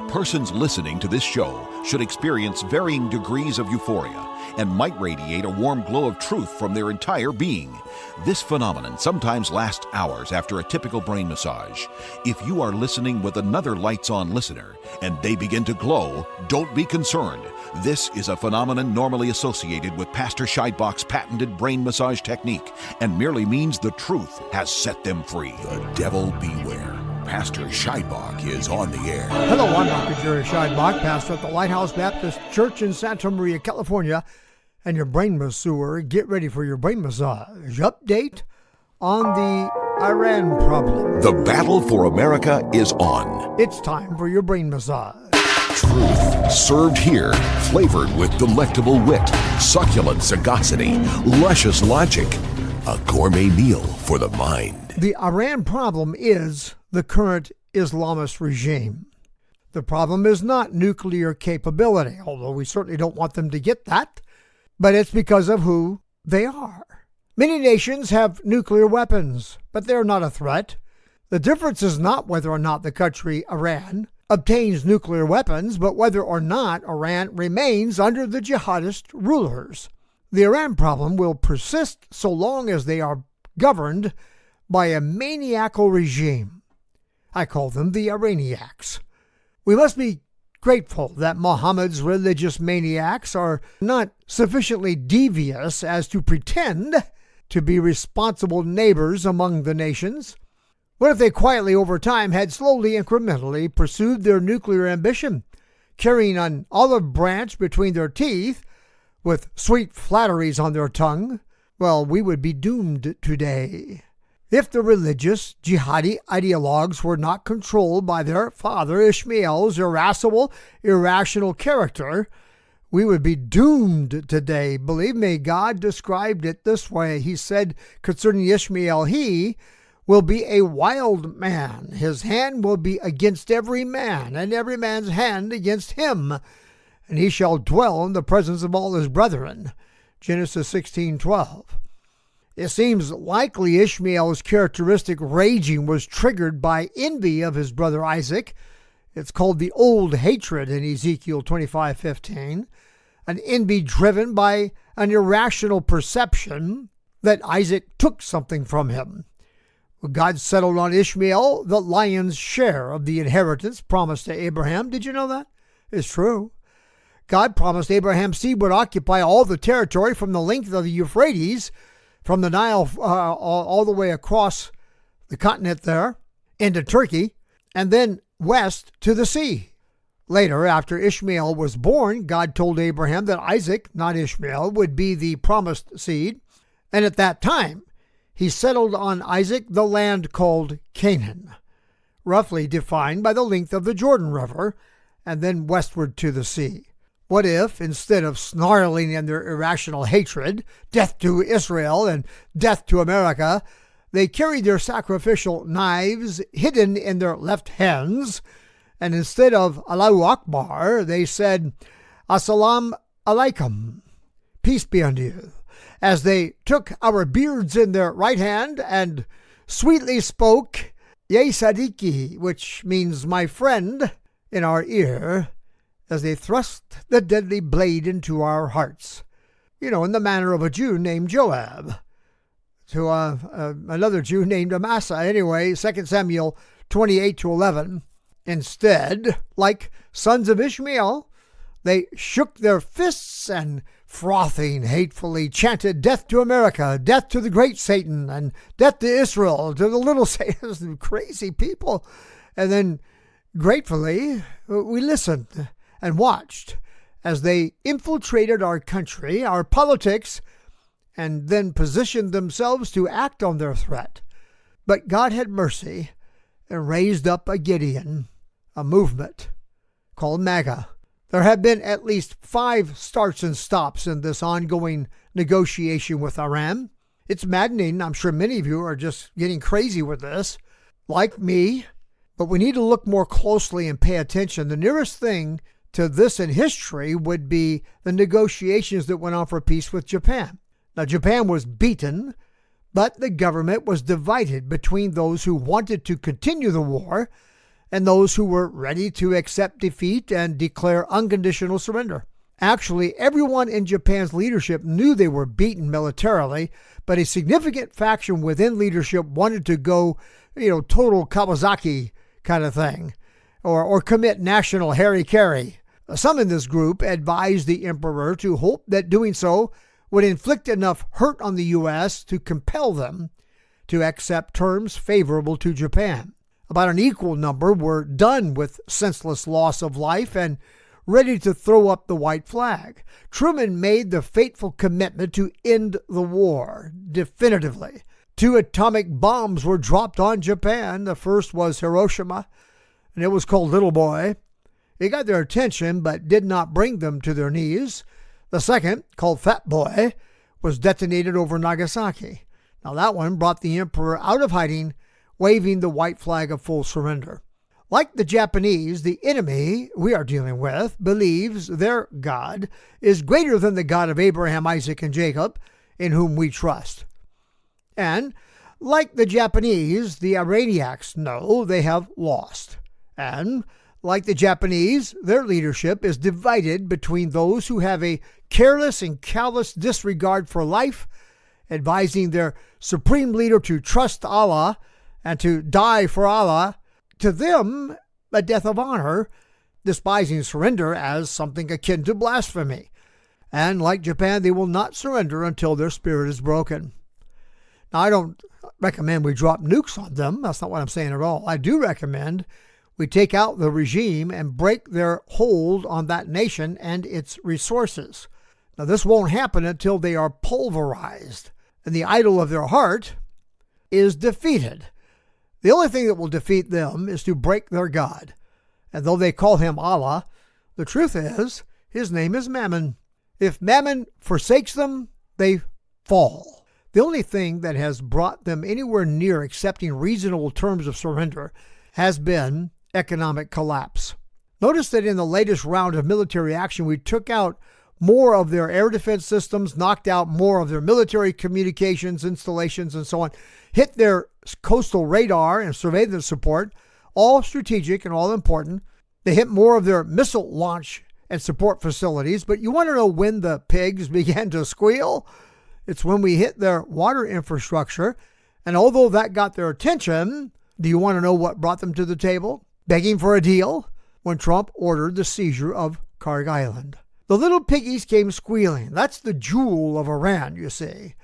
Persons listening to this show should experience varying degrees of euphoria and might radiate a warm glow of truth from their entire being. This phenomenon sometimes lasts hours after a typical brain massage. If you are listening with another lights-on listener and they begin to glow, don't be concerned. This is a phenomenon normally associated with Pastor Scheidbach's patented brain massage technique and merely means the truth has set them free. The devil beware. Pastor Scheidbach is on the air. Hello, I'm Dr. Jerry Scheidbach, pastor at the Lighthouse Baptist Church in Santa Maria, California, and your brain masseur. Get ready for your brain massage update on the Iran problem. The battle for America is on. It's time for your brain massage. Truth served here, flavored with delectable wit, succulent sagacity, luscious logic. A gourmet meal for the mind. The Iran problem is the current Islamist regime. The problem is not nuclear capability, although we certainly don't want them to get that, but it's because of who they are. Many nations have nuclear weapons, but they're not a threat. The difference is not whether or not the country, Iran, obtains nuclear weapons, but whether or not Iran remains under the jihadist rulers. The Iran problem will persist so long as they are governed by a maniacal regime. I call them the Iraniacs. We must be grateful that Muhammad's religious maniacs are not sufficiently devious as to pretend to be responsible neighbors among the nations. What if they quietly over time had slowly, incrementally pursued their nuclear ambition, carrying an olive branch between their teeth with sweet flatteries on their tongue? Well, we would be doomed today. If the religious jihadi ideologues were not controlled by their father Ishmael's irascible, irrational character, we would be doomed today. Believe me, God described it this way. He said concerning Ishmael, he will be a wild man. His hand will be against every man, and every man's hand against him. And he shall dwell in the presence of all his brethren. Genesis 16:12. It seems likely Ishmael's characteristic raging was triggered by envy of his brother Isaac. It's called the old hatred in Ezekiel 25:15, an envy driven by an irrational perception that Isaac took something from him. God settled on Ishmael the lion's share of the inheritance promised to Abraham. Did you know that? It's true. God promised Abraham's seed would occupy all the territory from the length of the Euphrates, from the Nile all the way across the continent there into Turkey, and then west to the sea. Later, after Ishmael was born, God told Abraham that Isaac, not Ishmael, would be the promised seed. And at that time, he settled on Isaac the land called Canaan, roughly defined by the length of the Jordan River, and then westward to the sea. What if, instead of snarling in their irrational hatred, death to Israel and death to America, they carried their sacrificial knives hidden in their left hands, and instead of Allahu Akbar, they said, Assalamu alaikum, peace be unto you, as they took our beards in their right hand and sweetly spoke, Ye Sadiki, which means my friend, in our ear, as they thrust the deadly blade into our hearts. You know, in the manner of a Jew named Joab to another Jew named Amasa. Anyway, 2 Samuel 28-11. Instead, like sons of Ishmael, they shook their fists and, frothing hatefully, chanted death to America, death to the great Satan, and death to Israel, to the little Satan. Crazy people. And then, gratefully, we listened and watched as they infiltrated our country, our politics, and then positioned themselves to act on their threat. But God had mercy and raised up a Gideon, a movement called MAGA. There have been at least 5 starts and stops in this ongoing negotiation with Iran. It's maddening. I'm sure many of you are just getting crazy with this, like me. But we need to look more closely and pay attention. The nearest thing to this in history would be the negotiations that went on for peace with Japan. Now, Japan was beaten, but the government was divided between those who wanted to continue the war and those who were ready to accept defeat and declare unconditional surrender. Actually, everyone in Japan's leadership knew they were beaten militarily, but a significant faction within leadership wanted to go, total Kawasaki kind of thing, or commit national hara-kiri. Some in this group advised the emperor to hope that doing so would inflict enough hurt on the U.S. to compel them to accept terms favorable to Japan. About an equal number were done with senseless loss of life and ready to throw up the white flag. Truman made the fateful commitment to end the war definitively. 2 atomic bombs were dropped on Japan. The first was Hiroshima, and it was called Little Boy. It got their attention but did not bring them to their knees. The second, called Fat Boy, was detonated over Nagasaki. Now that one brought the emperor out of hiding, waving the white flag of full surrender. Like the Japanese, the enemy we are dealing with believes their God is greater than the God of Abraham, Isaac, and Jacob, in whom we trust. And like the Japanese, the Iranians know they have lost. And like the Japanese, their leadership is divided between those who have a careless and callous disregard for life, advising their supreme leader to trust Allah and to die for Allah, to them a death of honor, despising surrender as something akin to blasphemy. And like Japan, they will not surrender until their spirit is broken. Now, I don't recommend we drop nukes on them. That's not what I'm saying at all. I do recommend we take out the regime and break their hold on that nation and its resources. Now, this won't happen until they are pulverized and the idol of their heart is defeated. The only thing that will defeat them is to break their God. And though they call him Allah, the truth is, his name is Mammon. If Mammon forsakes them, they fall. The only thing that has brought them anywhere near accepting reasonable terms of surrender has been economic collapse. Notice that in the latest round of military action, we took out more of their air defense systems, knocked out more of their military communications installations and so on, hit their coastal radar and surveillance support, all strategic and all important. They hit more of their missile launch and support facilities. But you want to know when the pigs began to squeal? It's when we hit their water infrastructure. And although that got their attention, do you want to know what brought them to the table? Begging for a deal? When Trump ordered the seizure of Kharg Island. The little piggies came squealing. That's the jewel of Iran, you see.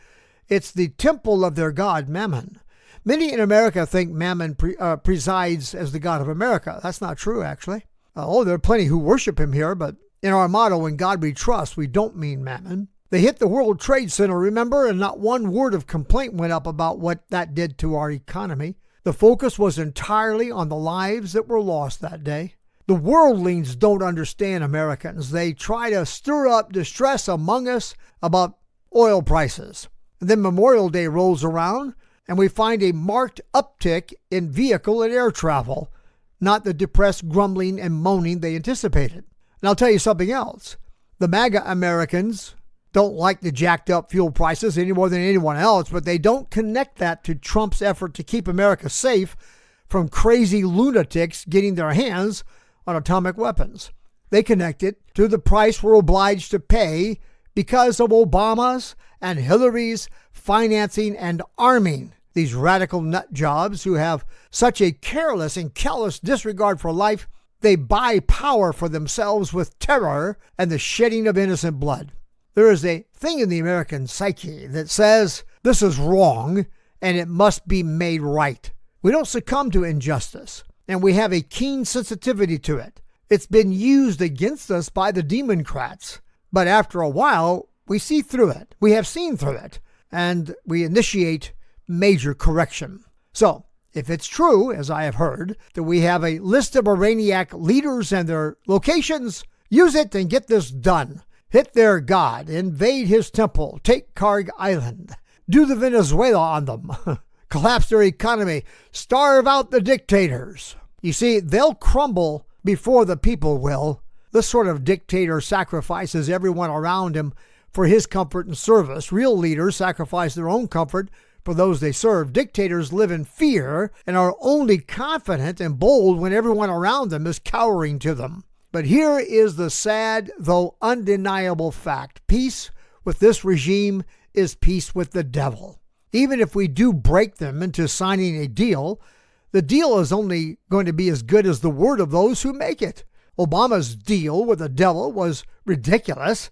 It's the temple of their god, Mammon. Many in America think Mammon presides as the god of America. That's not true, actually. There are plenty who worship him here, but in our motto, in God we trust, we don't mean Mammon. They hit the World Trade Center, remember, and not one word of complaint went up about what that did to our economy. The focus was entirely on the lives that were lost that day. The worldlings don't understand Americans. They try to stir up distress among us about oil prices. And then Memorial Day rolls around, and we find a marked uptick in vehicle and air travel, not the depressed grumbling and moaning they anticipated. And I'll tell you something else. The MAGA Americans don't like the jacked up fuel prices any more than anyone else, but they don't connect that to Trump's effort to keep America safe from crazy lunatics getting their hands on atomic weapons. They connect it to the price we're obliged to pay because of Obama's and Hillary's financing and arming these radical nut jobs who have such a careless and callous disregard for life. They buy power for themselves with terror and the shedding of innocent blood. There is a thing in the American psyche that says this is wrong and it must be made right. We don't succumb to injustice, and we have a keen sensitivity to it. It's been used against us by the Democrats, but after a while, we see through it. We have seen through it, and we initiate major correction. So, if it's true, as I have heard, that we have a list of Iranian leaders and their locations, use it and get this done. Hit their God, invade his temple, take Kharg Island, do the Venezuela on them, collapse their economy, starve out the dictators. You see, they'll crumble before the people will. This sort of dictator sacrifices everyone around him for his comfort and service. Real leaders sacrifice their own comfort for those they serve. Dictators live in fear and are only confident and bold when everyone around them is cowering to them. But here is the sad, though undeniable fact. Peace with this regime is peace with the devil. Even if we do break them into signing a deal, the deal is only going to be as good as the word of those who make it. Obama's deal with the devil was ridiculous,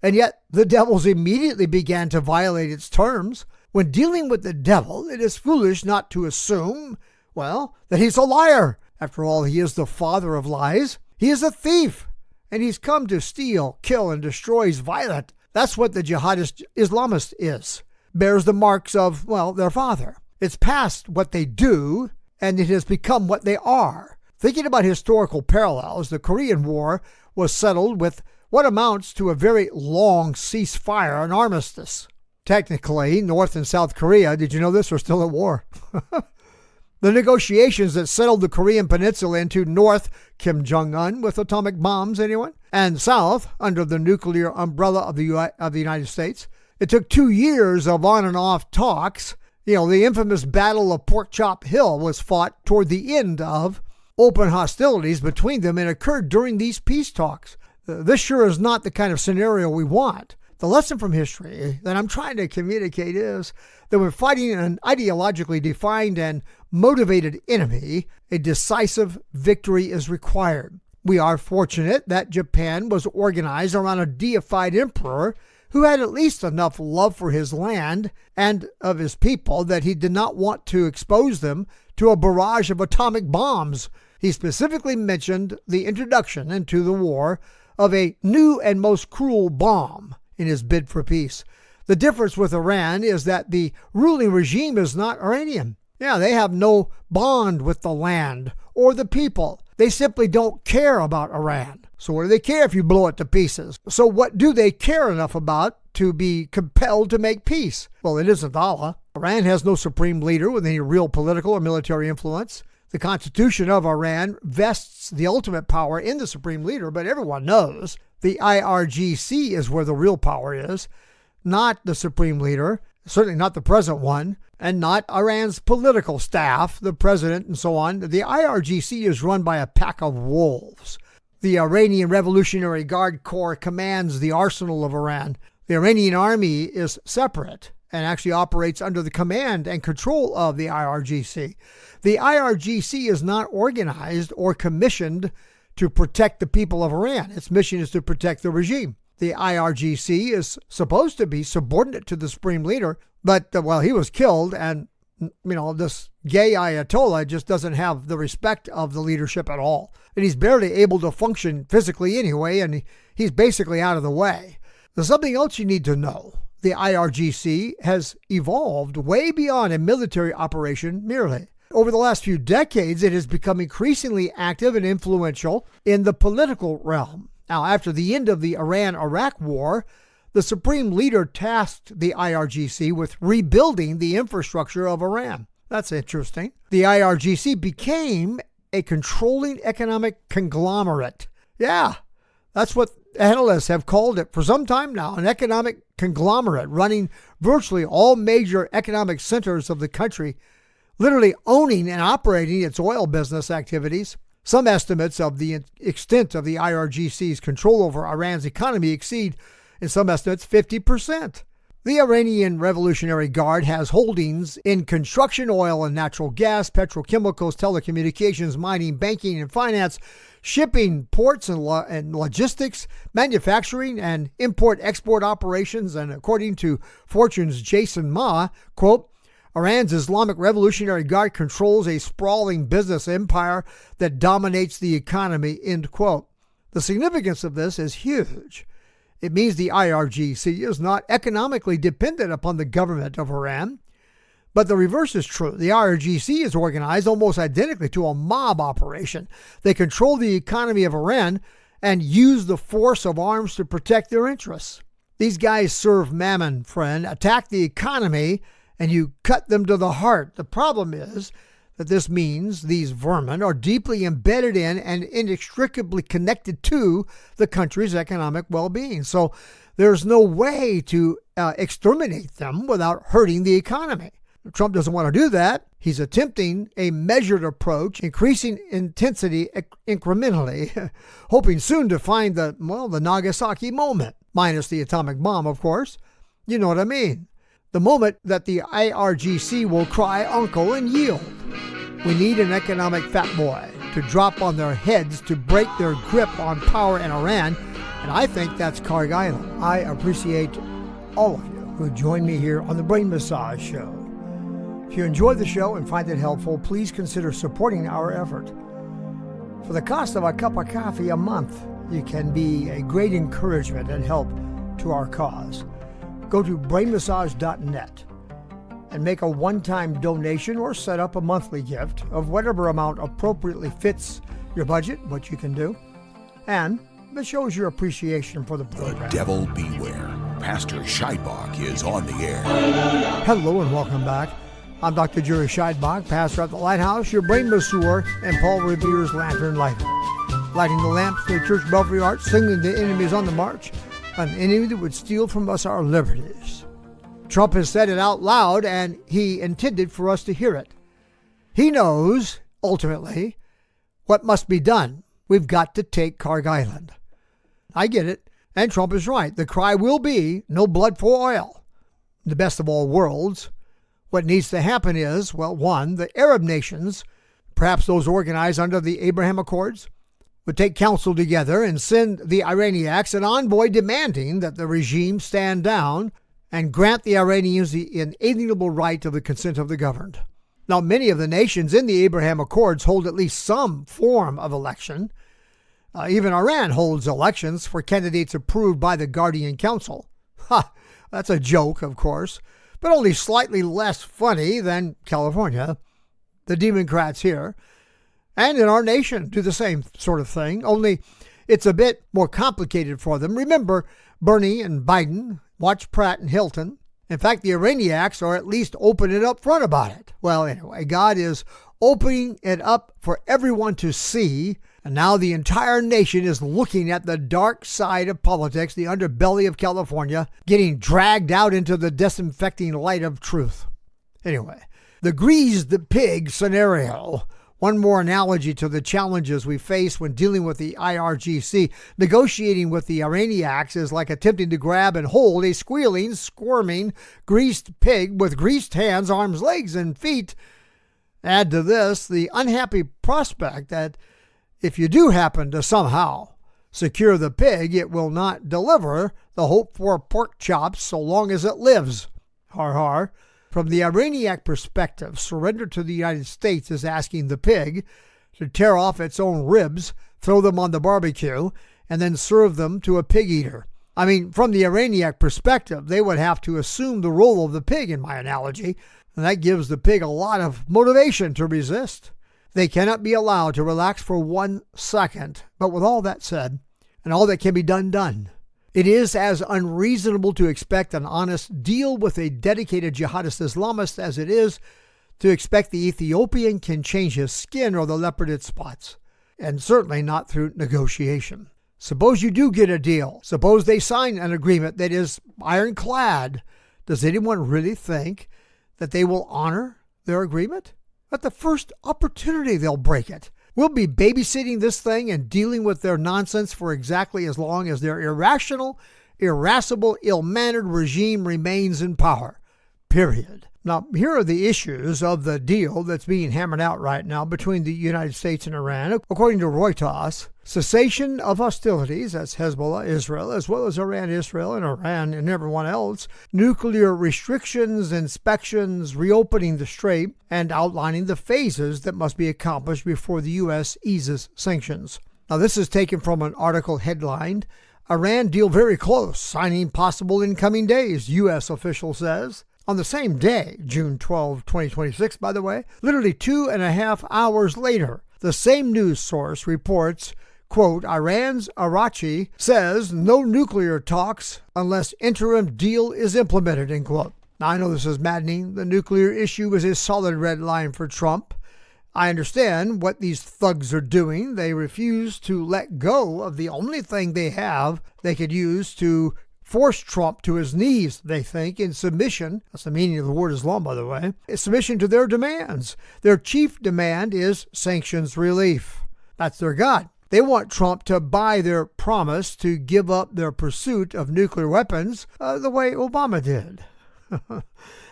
and yet the devils immediately began to violate its terms. When dealing with the devil, it is foolish not to assume, well, that he's a liar. After all, he is the father of lies. He is a thief, and he's come to steal, kill, and destroy. He's violent. That's what the jihadist Islamist is. Bears the marks of, well, their father. It's past what they do, and it has become what they are. Thinking about historical parallels, the Korean War was settled with what amounts to a very long ceasefire, an armistice. Technically, North and South Korea, did you know this, are still at war? The negotiations that settled the Korean Peninsula into North, Kim Jong-un with atomic bombs, anyone? And South, under the nuclear umbrella of the United States. It took 2 years of on and off talks. The infamous Battle of Pork Chop Hill was fought toward the end of open hostilities between them and occurred during these peace talks. This sure is not the kind of scenario we want. The lesson from history that I'm trying to communicate is that when fighting an ideologically defined and motivated enemy, a decisive victory is required. We are fortunate that Japan was organized around a deified emperor who had at least enough love for his land and of his people that he did not want to expose them to a barrage of atomic bombs. He specifically mentioned the introduction into the war of a new and most cruel bomb in his bid for peace. The difference with Iran is that the ruling regime is not Iranian. They have no bond with the land or the people. They simply don't care about Iran. So what do they care if you blow it to pieces? So what do they care enough about to be compelled to make peace? Well, it isn't Allah. Iran has no supreme leader with any real political or military influence. The Constitution of Iran vests the ultimate power in the supreme leader, but everyone knows the IRGC is where the real power is, not the supreme leader, certainly not the present one, and not Iran's political staff, the president, and so on. The IRGC is run by a pack of wolves. The Iranian Revolutionary Guard Corps commands the arsenal of Iran. The Iranian army is separate and actually operates under the command and control of the IRGC. The IRGC is not organized or commissioned to protect the people of Iran. Its mission is to protect the regime. The IRGC is supposed to be subordinate to the supreme leader, but, he was killed, and, this gay Ayatollah just doesn't have the respect of the leadership at all. And he's barely able to function physically anyway, and he's basically out of the way. There's something else you need to know. The IRGC has evolved way beyond a military operation merely. Over the last few decades, it has become increasingly active and influential in the political realm. Now, after the end of the Iran-Iraq War, the supreme leader tasked the IRGC with rebuilding the infrastructure of Iran. That's interesting. The IRGC became a controlling economic conglomerate. Yeah, that's what analysts have called it for some time now, an economic conglomerate running virtually all major economic centers of the country, literally owning and operating its oil business activities. Some estimates of the extent of the IRGC's control over Iran's economy exceed, in some estimates, 50%. The Iranian Revolutionary Guard has holdings in construction, oil and natural gas, petrochemicals, telecommunications, mining, banking and finance, shipping, ports and logistics, manufacturing and import-export operations. And according to Fortune's Jason Ma, quote, Iran's Islamic Revolutionary Guard controls a sprawling business empire that dominates the economy, end quote. The significance of this is huge. It means the IRGC is not economically dependent upon the government of Iran. But the reverse is true. The IRGC is organized almost identically to a mob operation. They control the economy of Iran and use the force of arms to protect their interests. These guys serve mammon, friend, attack the economy, and you cut them to the heart. The problem is that this means these vermin are deeply embedded in and inextricably connected to the country's economic well-being. So there's no way to exterminate them without hurting the economy. Trump doesn't want to do that. He's attempting a measured approach, increasing intensity incrementally, hoping soon to find the Nagasaki moment, minus the atomic bomb, of course. You know what I mean. The moment that the IRGC will cry uncle and yield. We need an economic fat boy to drop on their heads to break their grip on power in Iran, and I think that's Kharg Island. I appreciate all of you who join me here on the Brain Massage Show. If you enjoy the show and find it helpful, please consider supporting our effort. For the cost of a cup of coffee a month, you can be a great encouragement and help to our cause. Go to brainmassage.net and make a one-time donation or set up a monthly gift of whatever amount appropriately fits your budget, what you can do, and it shows your appreciation for the program. The devil beware. Pastor Scheidbach is on the air. Hello and welcome back. I'm Dr. Jerry Scheidbach, pastor at the Lighthouse, your brain masseur, and Paul Revere's lantern lighter. Lighting the lamps to the church belfry arch, singing the enemies on the march, an enemy that would steal from us our liberties. Trump has said it out loud, and he intended for us to hear it. He knows, ultimately, what must be done. We've got to take Kharg Island. I get it, and Trump is right. The cry will be, no blood for oil. The best of all worlds. What needs to happen is, well, one, the Arab nations, perhaps those organized under the Abraham Accords, would take counsel together and send the Iranians an envoy demanding that the regime stand down and grant the Iranians the inalienable right of the consent of the governed. Now, many of the nations in the Abraham Accords hold at least some form of election. Even Iran holds elections for candidates approved by the Guardian Council. Ha! That's a joke, of course, but only slightly less funny than California. The Democrats here and in our nation do the same sort of thing, only it's a bit more complicated for them. Remember Bernie and Biden, watch Pratt and Hilton. In fact, the Iranians are at least open and upfront about it. Well, anyway, God is opening it up for everyone to see, and now the entire nation is looking at the dark side of politics, the underbelly of California, getting dragged out into the disinfecting light of truth. Anyway, the greased pig scenario. One more analogy to the challenges we face when dealing with the IRGC. Negotiating with the Iranians is like attempting to grab and hold a squealing, squirming, greased pig with greased hands, arms, legs, and feet. Add to this the unhappy prospect that if you do happen to somehow secure the pig, it will not deliver the hoped-for pork chops so long as it lives. Har har. From the Iranian perspective, surrender to the United States is asking the pig to tear off its own ribs, throw them on the barbecue, and then serve them to a pig eater. I mean, from the Iranian perspective, they would have to assume the role of the pig in my analogy, and that gives the pig a lot of motivation to resist. They cannot be allowed to relax for 1 second. But with all that said, and all that can be done, it is as unreasonable to expect an honest deal with a dedicated jihadist Islamist as it is to expect the Ethiopian can change his skin or the leopard its spots, and certainly not through negotiation. Suppose you do get a deal. Suppose they sign an agreement that is ironclad. Does anyone really think that they will honor their agreement? At the first opportunity, they'll break it. We'll be babysitting this thing and dealing with their nonsense for exactly as long as their irrational, irascible, ill-mannered regime remains in power. Period. Now, here are the issues of the deal that's being hammered out right now between the United States and Iran. According to Reuters, cessation of hostilities, that's Hezbollah, Israel, as well as Iran, Israel, and Iran and everyone else, nuclear restrictions, inspections, reopening the strait, and outlining the phases that must be accomplished before the U.S. eases sanctions. Now, this is taken from an article headlined, Iran deal very close, signing possible in coming days, U.S. official says. On the same day, June 12, 2026, by the way, literally 2.5 hours later, the same news source reports, quote, Iran's Arachi says no nuclear talks unless interim deal is implemented, end quote. Now, I know this is maddening. The nuclear issue is a solid red line for Trump. I understand what these thugs are doing. They refuse to let go of the only thing they have they could use to force Trump to his knees, they think, in submission. That's the meaning of the word Islam, by the way. Submission to their demands. Their chief demand is sanctions relief. That's their God. They want Trump to buy their promise to give up their pursuit of nuclear weapons the way Obama did.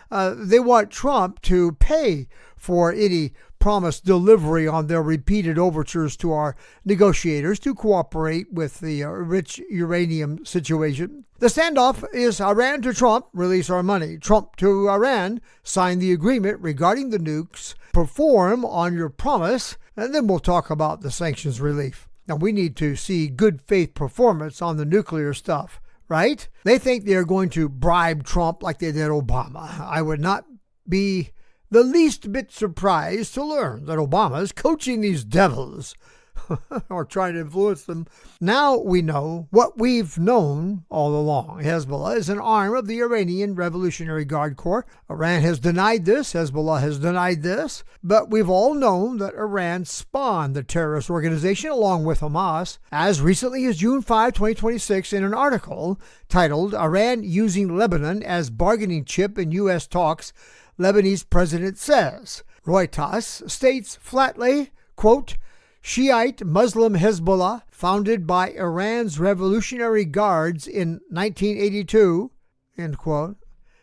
They want Trump to pay for any promised delivery on their repeated overtures to our negotiators to cooperate with the rich uranium situation. The standoff is Iran to Trump, release our money. Trump to Iran, sign the agreement regarding the nukes, perform on your promise, and then we'll talk about the sanctions relief. Now, we need to see good faith performance on the nuclear stuff, right? They think they're going to bribe Trump like they did Obama. I would not be the least bit surprised to learn that Obama is coaching these devils or trying to influence them. Now we know what we've known all along. Hezbollah is an arm of the Iranian Revolutionary Guard Corps. Iran has denied this. Hezbollah has denied this. But we've all known that Iran spawned the terrorist organization along with Hamas as recently as June 5, 2026, in an article titled "Iran Using Lebanon as Bargaining Chip in U.S. Talks," Lebanese president says. Reuters states flatly, quote, Shiite Muslim Hezbollah, founded by Iran's Revolutionary Guards in 1982, end quote.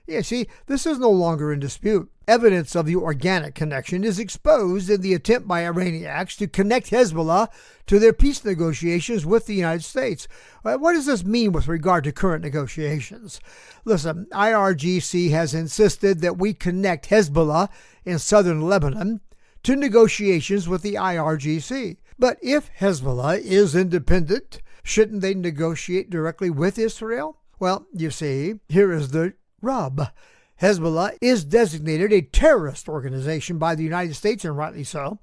Yeah, see, this is no longer in dispute. Evidence of the organic connection is exposed in the attempt by Iranians to connect Hezbollah to their peace negotiations with the United States. What does this mean with regard to current negotiations? Listen, IRGC has insisted that we connect Hezbollah in southern Lebanon to negotiations with the IRGC. But if Hezbollah is independent, shouldn't they negotiate directly with Israel? Well, you see, here is the rub. Hezbollah is designated a terrorist organization by the United States, and rightly so,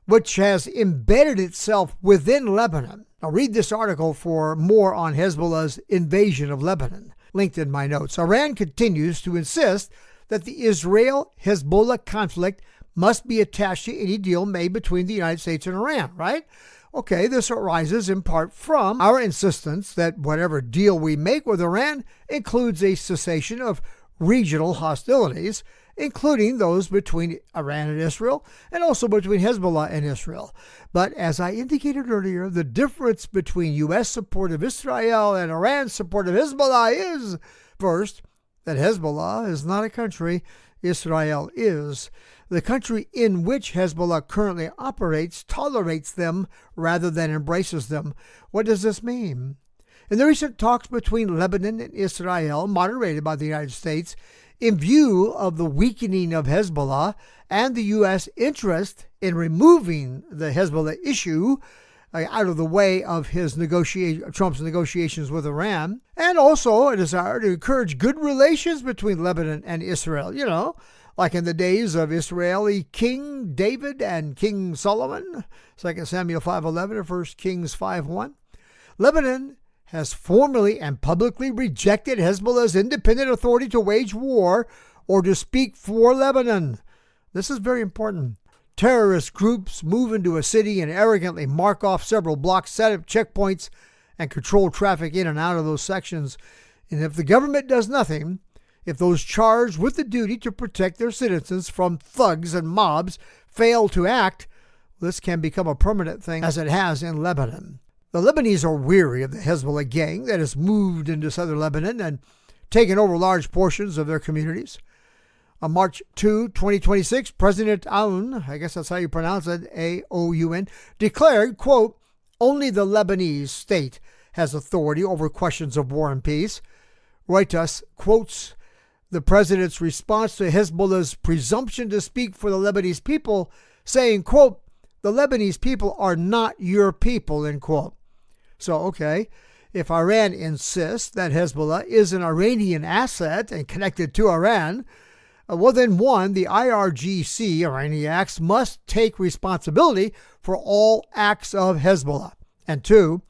which has embedded itself within Lebanon. Now read this article for more on Hezbollah's invasion of Lebanon, linked in my notes. Iran continues to insist that the Israel-Hezbollah conflict must be attached to any deal made between the United States and Iran, right? Okay, this arises in part from our insistence that whatever deal we make with Iran includes a cessation of regional hostilities, including those between Iran and Israel, and also between Hezbollah and Israel. But as I indicated earlier, the difference between U.S. support of Israel and Iran's support of Hezbollah is, first, that Hezbollah is not a country, Israel is. The country in which Hezbollah currently operates tolerates them rather than embraces them. What does this mean? In the recent talks between Lebanon and Israel, moderated by the United States, in view of the weakening of Hezbollah and the U.S. interest in removing the Hezbollah issue out of the way of Trump's negotiations with Iran, and also a desire to encourage good relations between Lebanon and Israel, like in the days of Israeli King David and King Solomon, 2 Samuel 5:11 and 1 Kings 5:1. Lebanon has formally and publicly rejected Hezbollah's independent authority to wage war or to speak for Lebanon. This is very important. Terrorist groups move into a city and arrogantly mark off several blocks, set up checkpoints, and control traffic in and out of those sections. And if the government does nothing, if those charged with the duty to protect their citizens from thugs and mobs fail to act, this can become a permanent thing, as it has in Lebanon. The Lebanese are weary of the Hezbollah gang that has moved into southern Lebanon and taken over large portions of their communities. On March 2, 2026, President Aoun, I guess that's how you pronounce it, A-O-U-N, declared, quote, only the Lebanese state has authority over questions of war and peace. Reuters quotes the president's response to Hezbollah's presumption to speak for the Lebanese people, saying, quote, the Lebanese people are not your people, end quote. So, okay, if Iran insists that Hezbollah is an Iranian asset and connected to Iran, well then, one, the IRGC, Iranians, must take responsibility for all acts of Hezbollah. And two,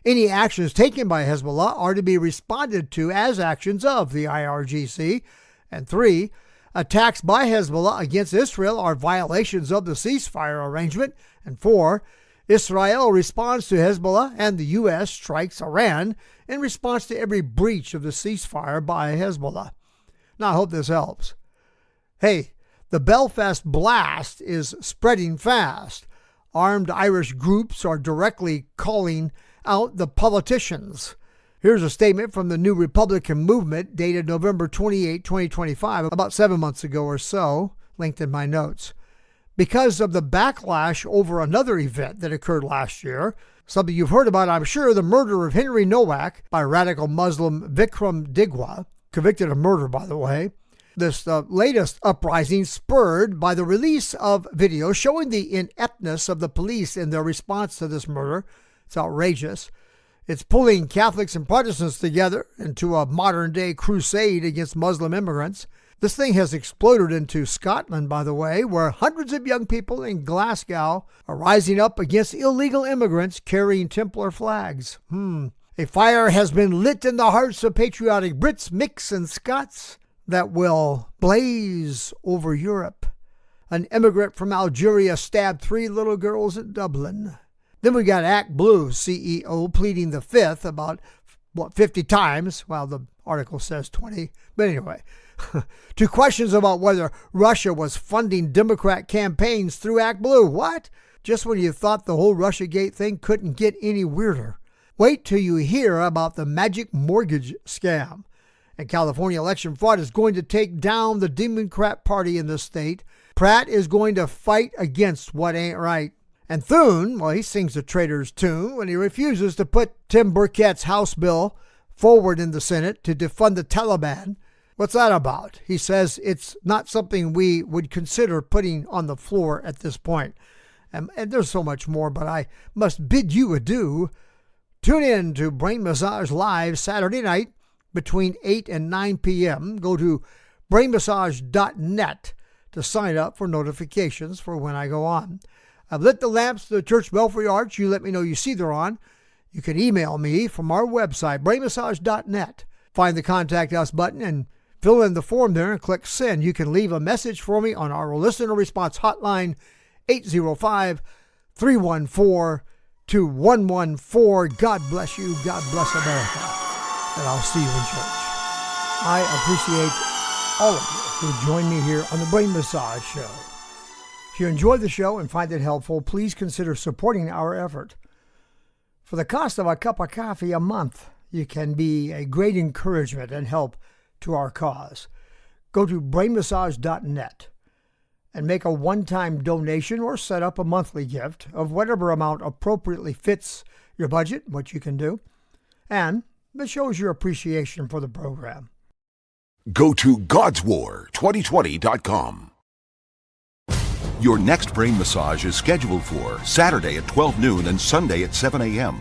any actions taken by Hezbollah are to be responded to as actions of the IRGC. And three, attacks by Hezbollah against Israel are violations of the ceasefire arrangement. And four, Israel responds to Hezbollah, and the U.S. strikes Iran in response to every breach of the ceasefire by Hezbollah. Now, I hope this helps. Hey, the Belfast blast is spreading fast. Armed Irish groups are directly calling out the politicians. Here's a statement from the New Republican Movement dated November 28, 2025, about 7 months ago or so, linked in my notes. Because of the backlash over another event that occurred last year, something you've heard about, I'm sure, the murder of Henry Nowak by radical Muslim Vikram Digwa, convicted of murder, by the way. This latest uprising spurred by the release of video showing the ineptness of the police in their response to this murder. It's outrageous. It's pulling Catholics and Protestants together into a modern-day crusade against Muslim immigrants. This thing has exploded into Scotland, by the way, where hundreds of young people in Glasgow are rising up against illegal immigrants carrying Templar flags. A fire has been lit in the hearts of patriotic Brits, Micks, and Scots that will blaze over Europe. An immigrant from Algeria stabbed 3 little girls in Dublin. Then we got Act Blue CEO pleading the fifth about, 50 times? Well, the article says 20. But anyway, to questions about whether Russia was funding Democrat campaigns through Act Blue. What? Just when you thought the whole Russiagate thing couldn't get any weirder. Wait till you hear about the magic mortgage scam. And California election fraud is going to take down the Democrat Party in the state. Pratt is going to fight against what ain't right. And Thune, well, he sings the traitor's tune when he refuses to put Tim Burkett's House bill forward in the Senate to defund the Taliban. What's that about? He says it's not something we would consider putting on the floor at this point. And there's so much more, but I must bid you adieu. Tune in to Brain Massage Live Saturday night between 8 and 9 p.m. Go to brainmassage.net to sign up for notifications for when I go on. I've lit the lamps to the church belfry arch. You let me know you see they're on. You can email me from our website, brainmassage.net. Find the Contact Us button and fill in the form there and click Send. You can leave a message for me on our listener response hotline, 805-314-2114. God bless you. God bless America. And I'll see you in church. I appreciate all of you who join me here on the Brain Massage Show. If you enjoy the show and find it helpful, please consider supporting our effort. For the cost of a cup of coffee a month, you can be a great encouragement and help to our cause. Go to brainmassage.net and make a one-time donation or set up a monthly gift of whatever amount appropriately fits your budget, what you can do, and it shows your appreciation for the program. Go to godswar2020.com. Your next brain massage is scheduled for Saturday at 12 noon and Sunday at 7 a.m.